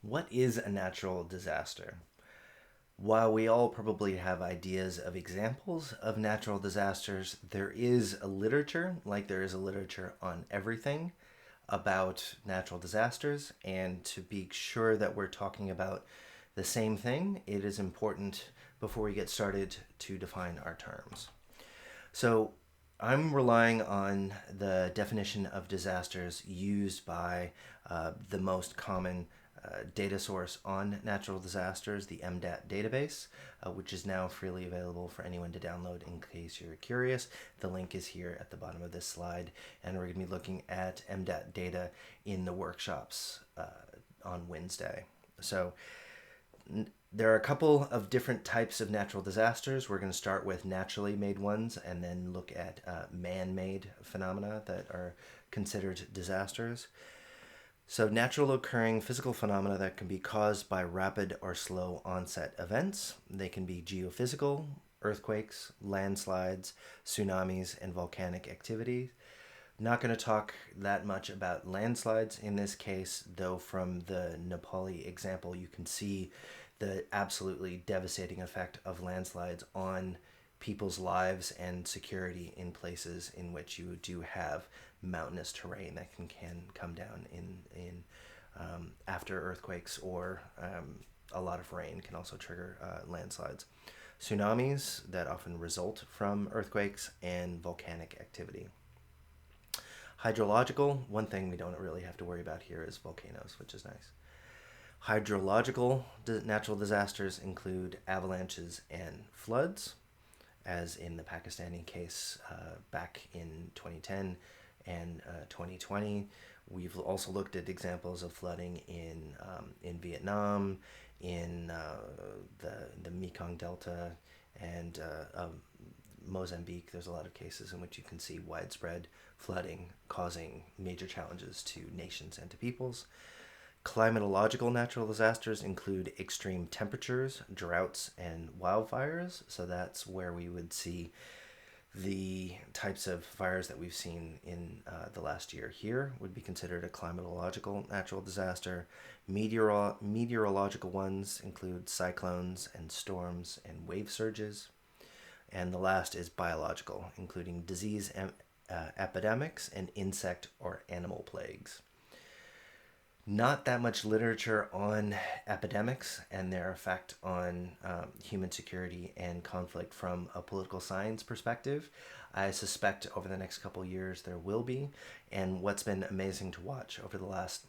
What is a natural disaster? While we all probably have ideas of examples of natural disasters, there is a literature, like there is a literature on everything, about natural disasters. And to be sure that we're talking about the same thing, it is important before we get started to define our terms. So I'm relying on the definition of disasters used by the most common data source on natural disasters, the MDAT database, which is now freely available for anyone to download in case you're curious. The link is here at the bottom of this slide, and we're going to be looking at MDAT data in the workshops on Wednesday. So there are a couple of different types of natural disasters. We're going to start with naturally made ones and then look at man-made phenomena that are considered disasters. So, natural occurring physical phenomena that can be caused by rapid or slow onset events. They can be geophysical, earthquakes, landslides, tsunamis, and volcanic activity. Not going to talk that much about landslides in this case, though from the Nepali example, you can see the absolutely devastating effect of landslides on people's lives and security in places in which you do have mountainous terrain that can come down in after earthquakes, or a lot of rain can also trigger landslides. Tsunamis that often result from earthquakes, and volcanic activity. Hydrological, one thing we don't really have to worry about here is volcanoes, which is nice. Hydrological natural disasters include avalanches and floods, as in the Pakistani case back in 2010 and 2020. We've also looked at examples of flooding in Vietnam, in the Mekong Delta, and Mozambique. There's a lot of cases in which you can see widespread flooding causing major challenges to nations and to peoples. Climatological natural disasters include extreme temperatures, droughts, and wildfires. So that's where we would see the types of fires that we've seen in the last year here would be considered a climatological natural disaster. Meteorological ones include cyclones and storms and wave surges. And the last is biological, including disease epidemics and insect or animal plagues. Not that much literature on epidemics and their effect on human security and conflict from a political science perspective. I suspect over the next couple years there will be. And what's been amazing to watch over the last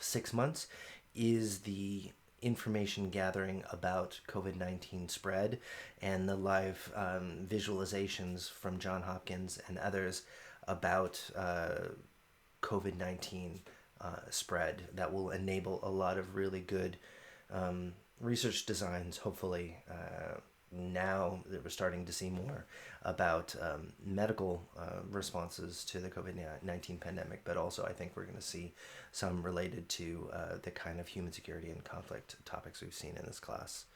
6 months is the information gathering about COVID-19 spread and the live visualizations from Johns Hopkins and others about COVID-19 spread that will enable a lot of really good research designs, hopefully. Now that we're starting to see more about medical responses to the COVID-19 pandemic, but also I think we're going to see some related to the kind of human security and conflict topics we've seen in this class.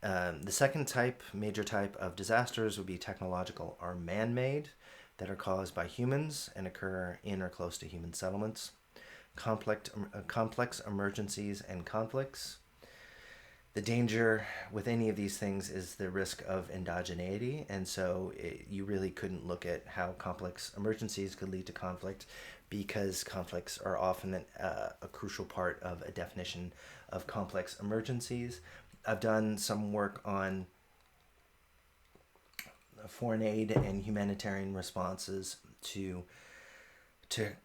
The second major type of disasters would be technological or man-made, that are caused by humans and occur in or close to human settlements. Complex emergencies and conflicts. The danger with any of these things is the risk of endogeneity, and so you really couldn't look at how complex emergencies could lead to conflict, because conflicts are often a crucial part of a definition of complex emergencies. I've done some work on foreign aid and humanitarian responses to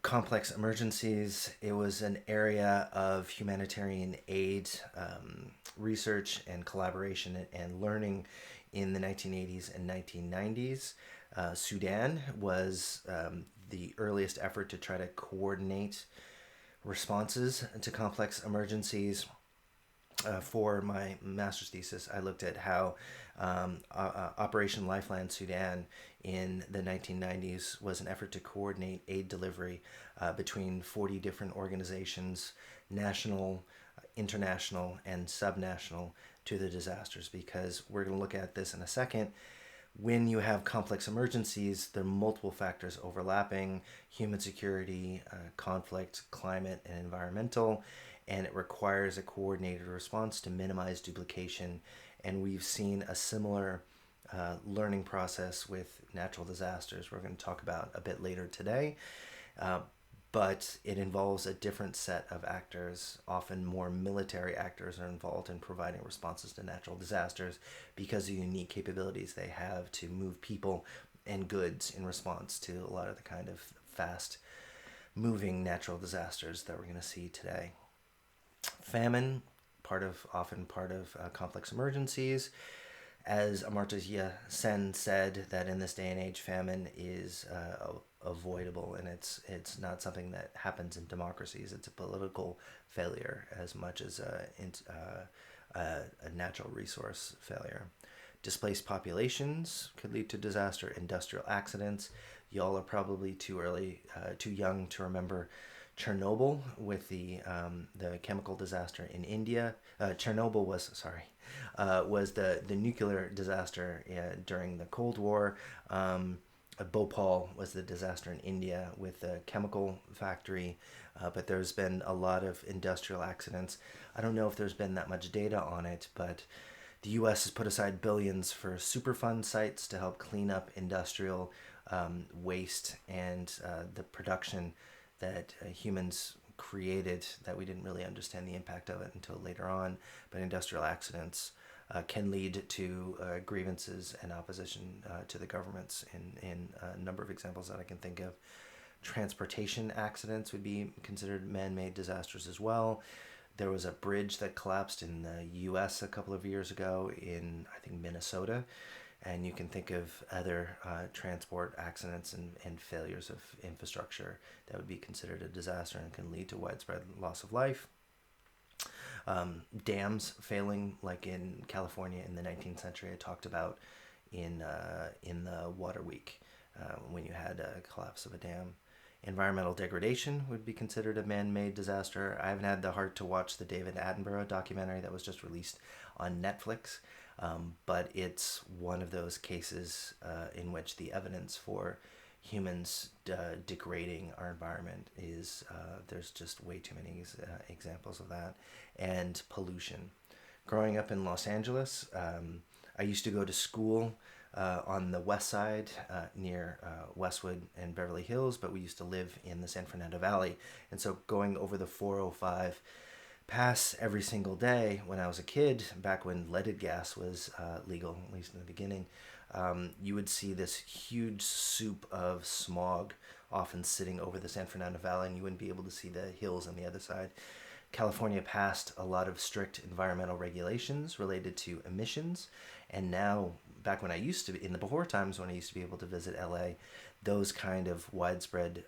complex emergencies. It was an area of humanitarian aid research and collaboration and learning in the 1980s and 1990s. Sudan was the earliest effort to try to coordinate responses to complex emergencies. For my master's thesis, I looked at how Operation Lifeline Sudan in the 1990s was an effort to coordinate aid delivery between 40 different organizations, national, international, and subnational, to the disasters, because we're going to look at this in a second. When you have complex emergencies, there are multiple factors overlapping: human security, conflict, climate, and environmental. and it requires a coordinated response to minimize duplication. And we've seen a similar learning process with natural disasters we're going to talk about a bit later today. But it involves a different set of actors. Often more military actors are involved in providing responses to natural disasters because of the unique capabilities they have to move people and goods in response to a lot of the kind of fast moving natural disasters that we're going to see today. Famine, often part of complex emergencies. As Amartya Sen said, that in this day and age, famine is avoidable, and it's not something that happens in democracies. It's a political failure as much as a natural resource failure. Displaced populations could lead to disaster. Industrial accidents. Y'all are probably too young to remember Chernobyl with the chemical disaster in India. Chernobyl was the nuclear disaster during the Cold War. Bhopal was the disaster in India with the chemical factory. But there's been a lot of industrial accidents. I don't know if there's been that much data on it, but the U.S. has put aside billions for Superfund sites to help clean up industrial waste and the production that humans created that we didn't really understand the impact of it until later on. But industrial accidents can lead to grievances and opposition to the governments in a number of examples that I can think of. Transportation accidents would be considered man-made disasters as well. There was a bridge that collapsed in the U.S. a couple of years ago in, I think, Minnesota. And you can think of other transport accidents and failures of infrastructure that would be considered a disaster and can lead to widespread loss of life. Dams failing, like in California in the 19th century, I talked about in the Water Week when you had a collapse of a dam. Environmental degradation would be considered a man-made disaster. I haven't had the heart to watch the David Attenborough documentary that was just released on Netflix, but it's one of those cases in which the evidence for humans degrading our environment is there's just way too many examples of that. And pollution. Growing up in Los Angeles, I used to go to school on the west side near Westwood and Beverly Hills, but we used to live in the San Fernando Valley. And so going over the 405 pass every single day when I was a kid, back when leaded gas was legal, at least in the beginning, you would see this huge soup of smog often sitting over the San Fernando Valley, and you wouldn't be able to see the hills on the other side. California passed a lot of strict environmental regulations related to emissions, and now, back when I used to, in the before times when I used to be able to visit LA, those kind of widespread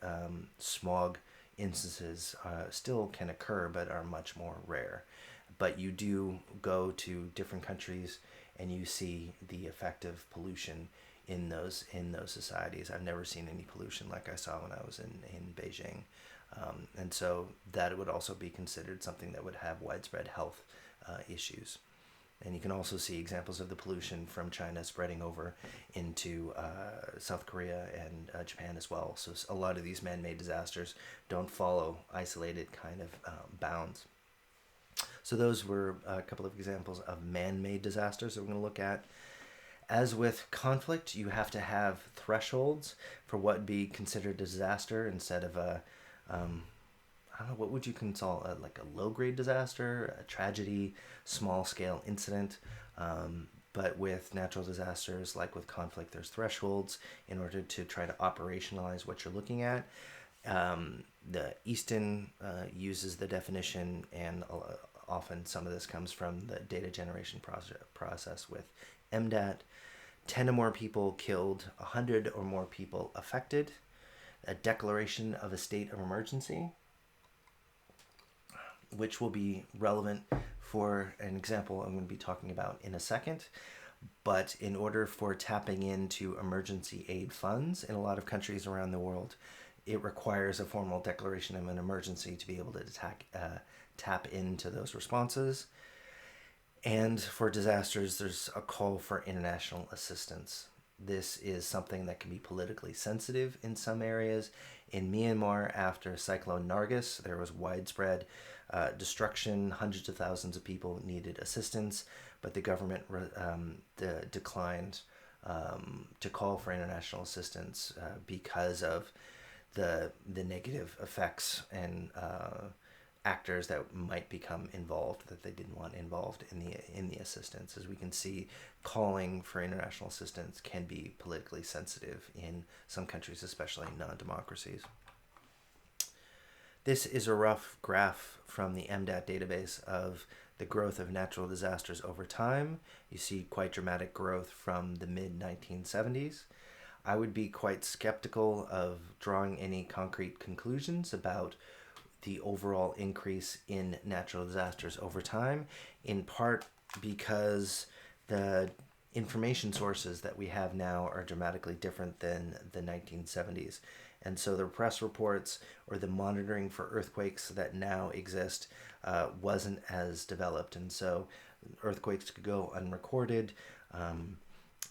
smog instances still can occur, but are much more rare. But you do go to different countries and you see the effect of pollution in those societies. I've never seen any pollution like I saw when I was in Beijing. And so that would also be considered something that would have widespread health issues. And you can also see examples of the pollution from China spreading over into South Korea and Japan as well. So a lot of these man-made disasters don't follow isolated kind of bounds. So those were a couple of examples of man-made disasters that we're going to look at. As with conflict, you have to have thresholds for what would be considered a disaster instead of a I don't know, what would you call like a low-grade disaster, a tragedy, small-scale incident. But with natural disasters, like with conflict, there's thresholds in order to try to operationalize what you're looking at. The Easton uses the definition, and often some of this comes from the data generation process with MDAT. 10 or more people killed, 100 or more people affected. A declaration of a state of emergency, which will be relevant for an example I'm going to be talking about in a second. But in order for tapping into emergency aid funds in a lot of countries around the world, it requires a formal declaration of an emergency to be able to tap into those responses. And for disasters, there's a call for international assistance. This is something that can be politically sensitive in some areas. In Myanmar, after Cyclone Nargis, there was widespread destruction. Hundreds of thousands of people needed assistance, but the government declined to call for international assistance because of the negative effects and actors that might become involved that they didn't want involved in the assistance. As we can see, calling for international assistance can be politically sensitive in some countries, especially non-democracies. This is a rough graph from the MDAT database of the growth of natural disasters over time. You see quite dramatic growth from the mid-1970s. I would be quite skeptical of drawing any concrete conclusions about the overall increase in natural disasters over time, in part because the information sources that we have now are dramatically different than the 1970s. And so the press reports or the monitoring for earthquakes that now exist wasn't as developed. And so earthquakes could go unrecorded.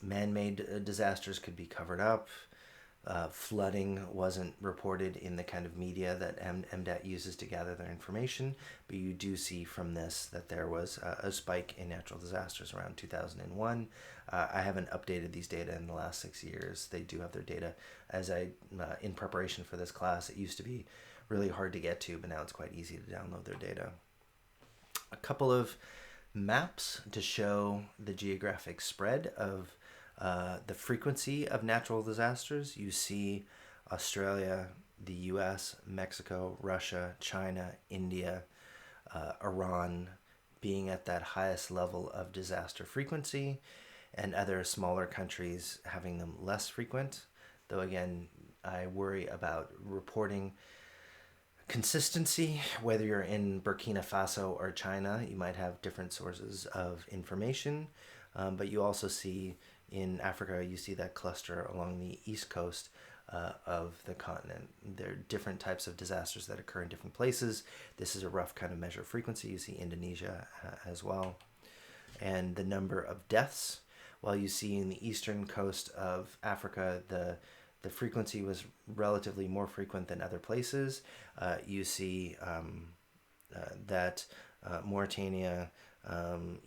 Man-made disasters could be covered up. Flooding wasn't reported in the kind of media that MDAT uses to gather their information, but you do see from this that there was a spike in natural disasters around 2001. I haven't updated these data in the last 6 years. They do have their data. In preparation for this class, it used to be really hard to get to, but now it's quite easy to download their data. A couple of maps to show the geographic spread of the frequency of natural disasters. You see Australia, the US, Mexico, Russia, China, India, Iran being at that highest level of disaster frequency, and other smaller countries having them less frequent. Though again, I worry about reporting consistency. Whether you're in Burkina Faso or China, you might have different sources of information, but you also see in Africa, you see that cluster along the east coast of the continent. There are different types of disasters that occur in different places. This is a rough kind of measure of frequency. You see Indonesia as well. And the number of deaths, while you see in the eastern coast of Africa, the frequency was relatively more frequent than other places. You see that Mauritania,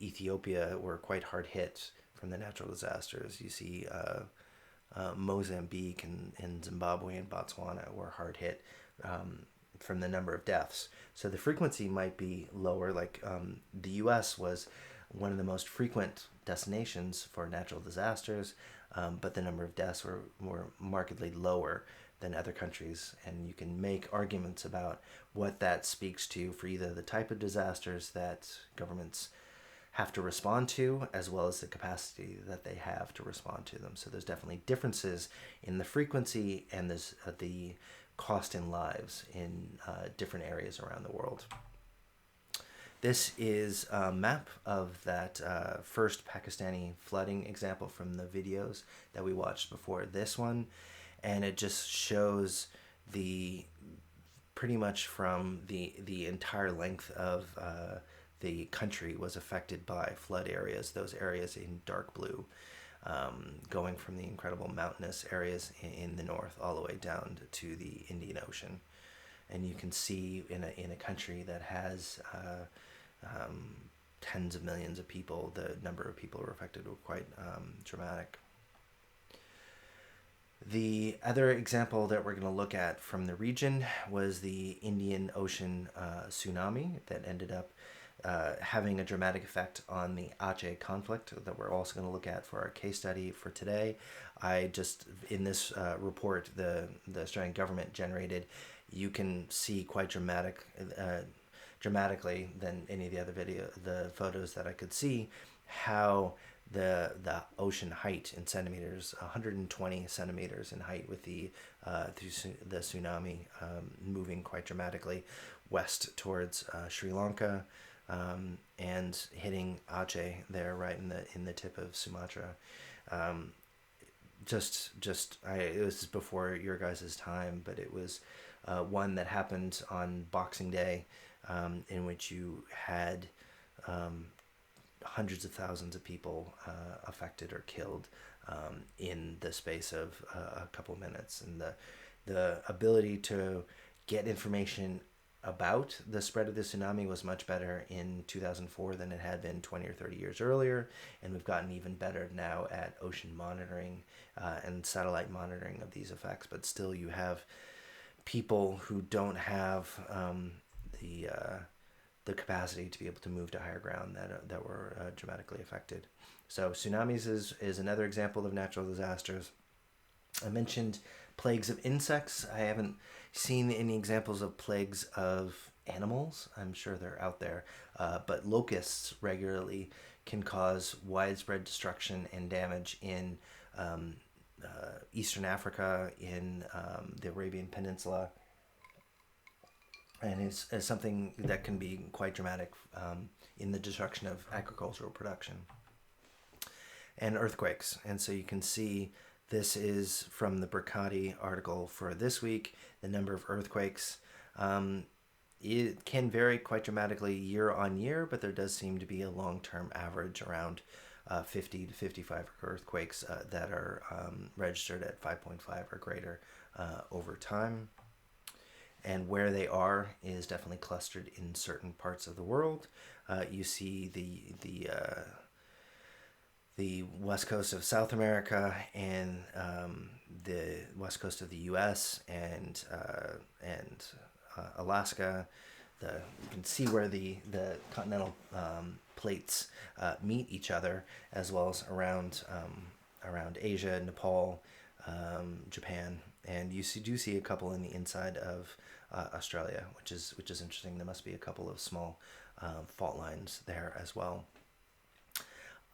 Ethiopia were quite hard hit from the natural disasters. You see Mozambique and Zimbabwe and Botswana were hard hit from the number of deaths. So the frequency might be lower. Like the US was one of the most frequent destinations for natural disasters, but the number of deaths were markedly lower than other countries. And you can make arguments about what that speaks to for either the type of disasters that governments have to respond to, as well as the capacity that they have to respond to them. So there's definitely differences in the frequency and the cost in lives in different areas around the world. This is a map of that first Pakistani flooding example from the videos that we watched before this one, and it just shows pretty much from the entire length of the country was affected by flood areas, those areas in dark blue, going from the incredible mountainous areas in the north all the way down to the Indian Ocean. And you can see in a country that has tens of millions of people, the number of people who were affected were quite dramatic. The other example that we're going to look at from the region was the Indian Ocean tsunami that ended up having a dramatic effect on the Aceh conflict that we're also going to look at for our case study for today. In this report, the Australian government generated, you can see quite dramatically than any of the other the photos that I could see, how the ocean height in centimeters, 120 centimeters in height, with the tsunami moving quite dramatically west towards Sri Lanka, and hitting Aceh there right in the tip of Sumatra. It was before your guys' time, but it was one that happened on Boxing Day, in which you had hundreds of thousands of people affected or killed in the space of a couple minutes. And The ability to get information about the spread of the tsunami was much better in 2004 than it had been 20 or 30 years earlier, and we've gotten even better now at ocean monitoring and satellite monitoring of these effects. But still, you have people who don't have the the capacity to be able to move to higher ground that were dramatically affected. So tsunamis is another example of natural disasters. I mentioned plagues of insects. I haven't seen any examples of plagues of animals. I'm sure they're out there, but locusts regularly can cause widespread destruction and damage in Eastern Africa, in the Arabian Peninsula, and is something that can be quite dramatic in the destruction of agricultural production. And earthquakes. And so you can see this is from the Berkati article for this week, the number of earthquakes. It can vary quite dramatically year on year, but there does seem to be a long-term average around 50 to 55 earthquakes that are registered at 5.5 or greater over time. And where they are is definitely clustered in certain parts of the world. You see the west coast of South America and the west coast of the U.S. and Alaska. You can see where the continental plates meet each other, as well as around Asia, Nepal, Japan, and you do see a couple in the inside of Australia, which is interesting. There must be a couple of small fault lines there as well.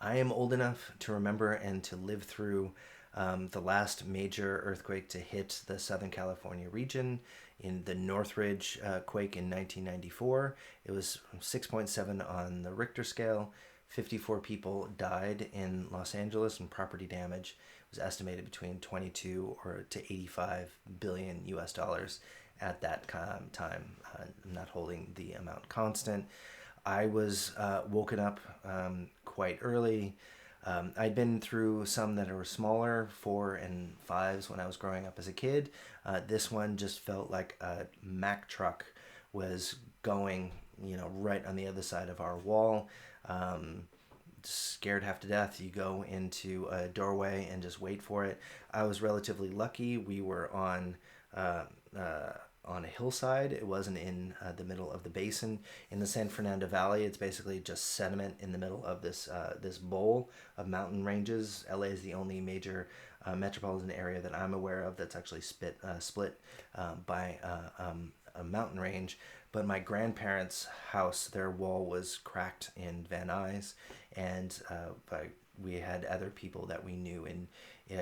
I am old enough to remember and to live through the last major earthquake to hit the Southern California region in the Northridge quake in 1994. It was 6.7 on the Richter scale. 54 people died in Los Angeles, and property damage was estimated between 22 or to 85 billion US dollars at that time. I'm not holding the amount constant. I was woken up quite early. I'd been through some that were smaller, 4 and 5s when I was growing up as a kid. This one just felt like a Mack truck was going, right on the other side of our wall. Scared half to death. You go into a doorway and just wait for it. I was relatively lucky. We were on a hillside. It wasn't in the middle of the basin. In the San Fernando Valley, it's basically just sediment in the middle of this bowl of mountain ranges. LA is the only major metropolitan area that I'm aware of that's actually split by a mountain range. But my grandparents' house, their wall was cracked in Van Nuys, and we had other people that we knew in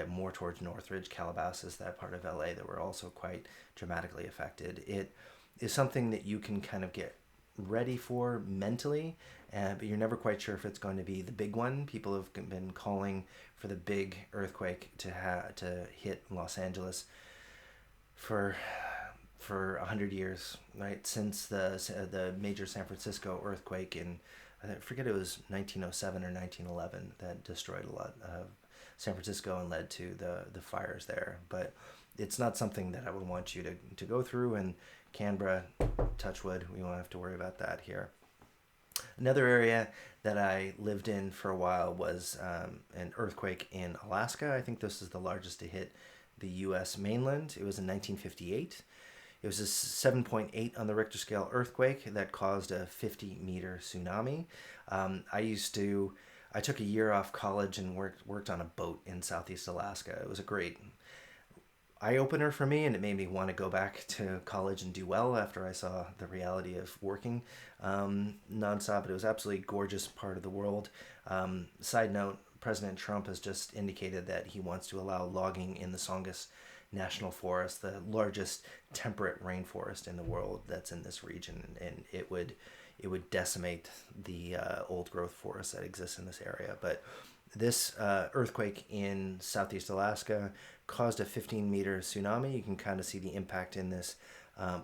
more towards Northridge, Calabasas, that part of LA, that were also quite dramatically affected. It is something that you can kind of get ready for mentally, but you're never quite sure if it's going to be the big one. People have been calling for the big earthquake to hit Los Angeles for 100 years, right? Since the major San Francisco earthquake in, I forget, it was 1907 or 1911 that destroyed a lot of San Francisco and led to the fires there. But it's not something that I would want you to go through. And Canberra, touch wood, we won't have to worry about that here. Another area that I lived in for a while was an earthquake in Alaska. I think this is the largest to hit the U.S. mainland. It was in 1958. It was a 7.8 on the Richter scale earthquake that caused a 50-meter tsunami. I took a year off college and worked on a boat in Southeast Alaska. It was a great eye-opener for me, and it made me want to go back to college and do well after I saw the reality of working nonstop. But it was absolutely gorgeous part of the world. Side note, President Trump has just indicated that he wants to allow logging in the Songus National Forest, the largest temperate rainforest in the world that's in this region, and it would decimate the old growth forest that exists in this area. But this earthquake in Southeast Alaska caused a 15-meter tsunami. You can kind of see the impact in this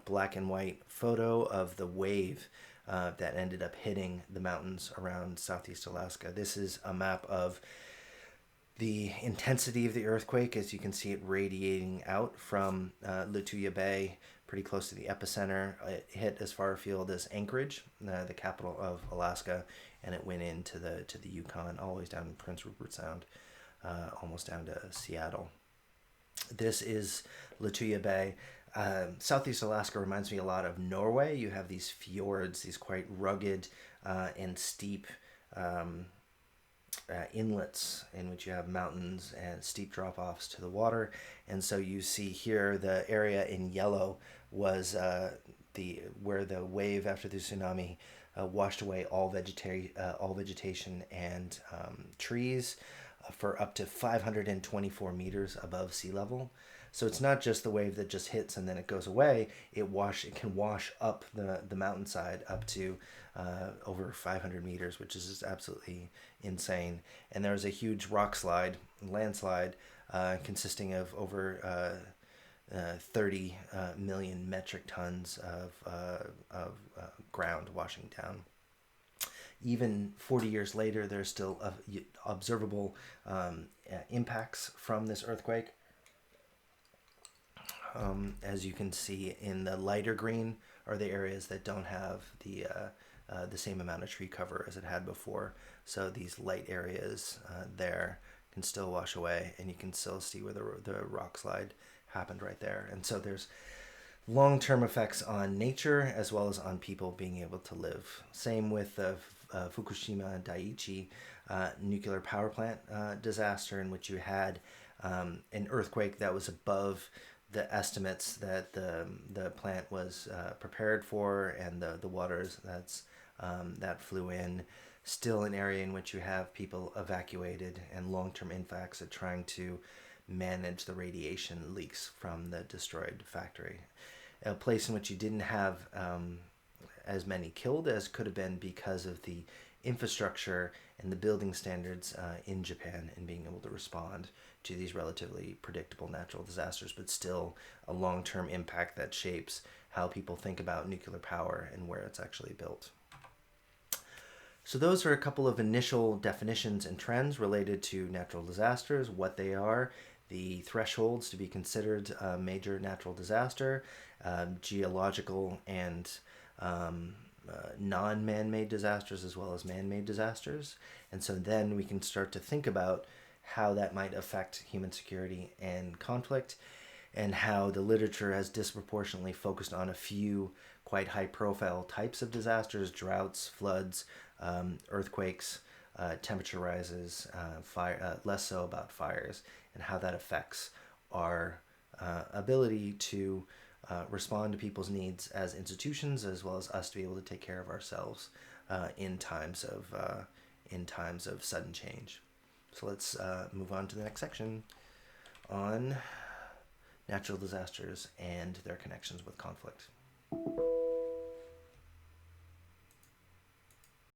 black and white photo of the wave that ended up hitting the mountains around Southeast Alaska. This is a map of The intensity of the earthquake, as you can see it radiating out from Lituya Bay, pretty close to the epicenter. It hit as far afield as Anchorage, the capital of Alaska, and it went into the Yukon, all the way down to Prince Rupert Sound, almost down to Seattle. This is Lituya Bay. Southeast Alaska reminds me a lot of Norway. You have these fjords, these quite rugged and steep inlets in which you have mountains and steep drop-offs to the water. And so you see here the area in yellow was the where the wave after the tsunami washed away all vegetation and trees for up to 524 meters above sea level. So it's not just the wave that just hits and then it goes away. It can wash up the mountainside up to over 500 meters, which is just absolutely insane. And there was a huge landslide, consisting of over 30 million metric tons of ground washing down. Even 40 years later, there's still observable impacts from this earthquake. As you can see in the lighter green are the areas that don't have the same amount of tree cover as it had before. So these light areas there can still wash away, and you can still see where the rock slide happened right there. And so there's long-term effects on nature as well as on people being able to live. Same with the Fukushima Daiichi nuclear power plant disaster, in which you had an earthquake that was above the estimates that the plant was prepared for, and the waters that flew in. Still an area in which you have people evacuated and long-term impacts of trying to manage the radiation leaks from the destroyed factory. A place in which you didn't have as many killed as could have been because of the infrastructure and the building standards in Japan and being able to respond to these relatively predictable natural disasters, but still a long-term impact that shapes how people think about nuclear power and where it's actually built. So those are a couple of initial definitions and trends related to natural disasters, what they are, the thresholds to be considered a major natural disaster, geological and non-man-made disasters as well as man-made disasters. And so then we can start to think about how that might affect human security and conflict, and how the literature has disproportionately focused on a few quite high-profile types of disasters: droughts, floods, earthquakes, temperature rises, less so about fires, and how that affects our ability to respond to people's needs as institutions, as well as us to be able to take care of ourselves in times of sudden change. So let's move on to the next section on natural disasters and their connections with conflict.